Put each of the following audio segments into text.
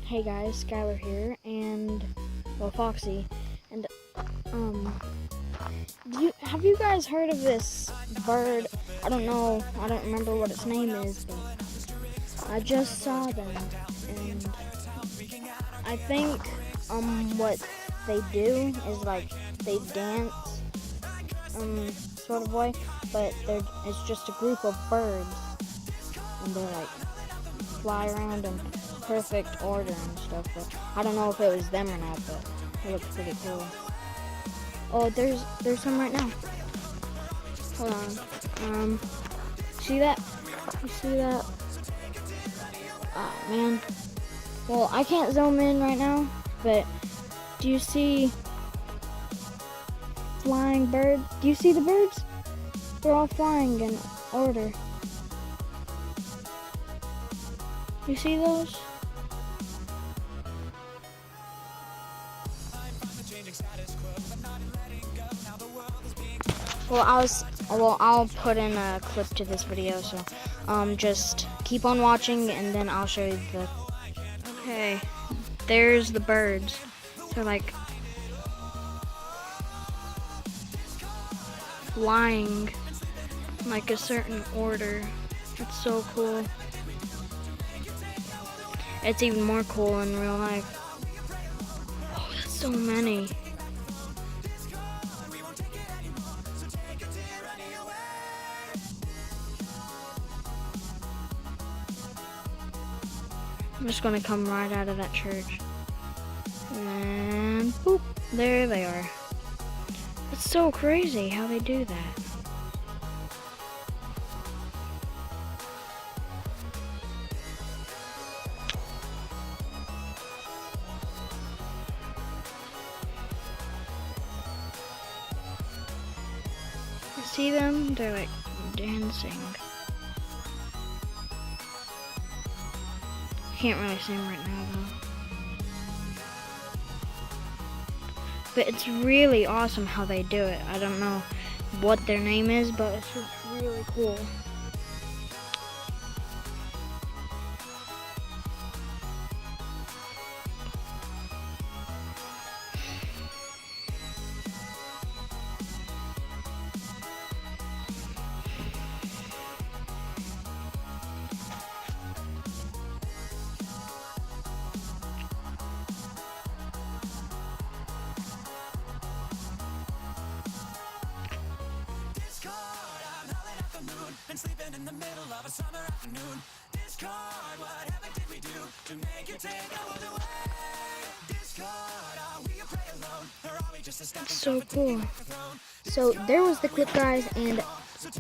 Hey guys, Skylar here, and Foxy, and have you guys heard of this bird? I don't remember what its name is, but I just saw them, and I think what they do is like they dance sort of way, but it's just a group of birds, and they're like fly around in perfect order and stuff, but I don't know if it was them or not, but it looks pretty cool. Oh, there's some right now. Hold on. See that? You see that? Oh, man. Well, I can't zoom in right now, but do you see flying birds? Do you see the birds? They're all flying in order. You see those? Well, I'll put in a clip to this video, so just keep on watching, and then I'll show you the. Okay, there's the birds. They're like flying like a certain order. It's so cool. It's even more cool in real life. Oh, that's so many. I'm just gonna come right out of that church. And boop, there they are. It's so crazy how they do that. You see them? They're like dancing. Can't really see them right now though. But it's really awesome how they do it. I don't know what their name is, but it's just really cool. And sleeping in the middle of a summer afternoon. Discord, what heaven did we do to make you take our world away? Discord, are we a prey alone, or are we just a step? So cool. So there was the clip, guys, and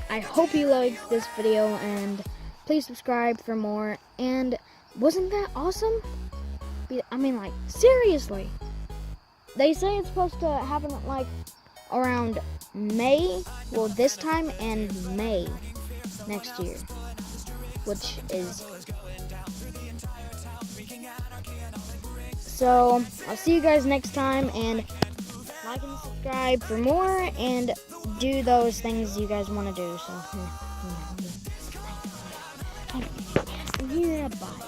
I hope you liked this video, and please subscribe for more. And wasn't that awesome? I mean, like, seriously. They say it's supposed to happen like around May, well, this time, and May next year, which is so. I'll see you guys next time, and like and subscribe for more, and do those things you guys want to do. So yeah, bye.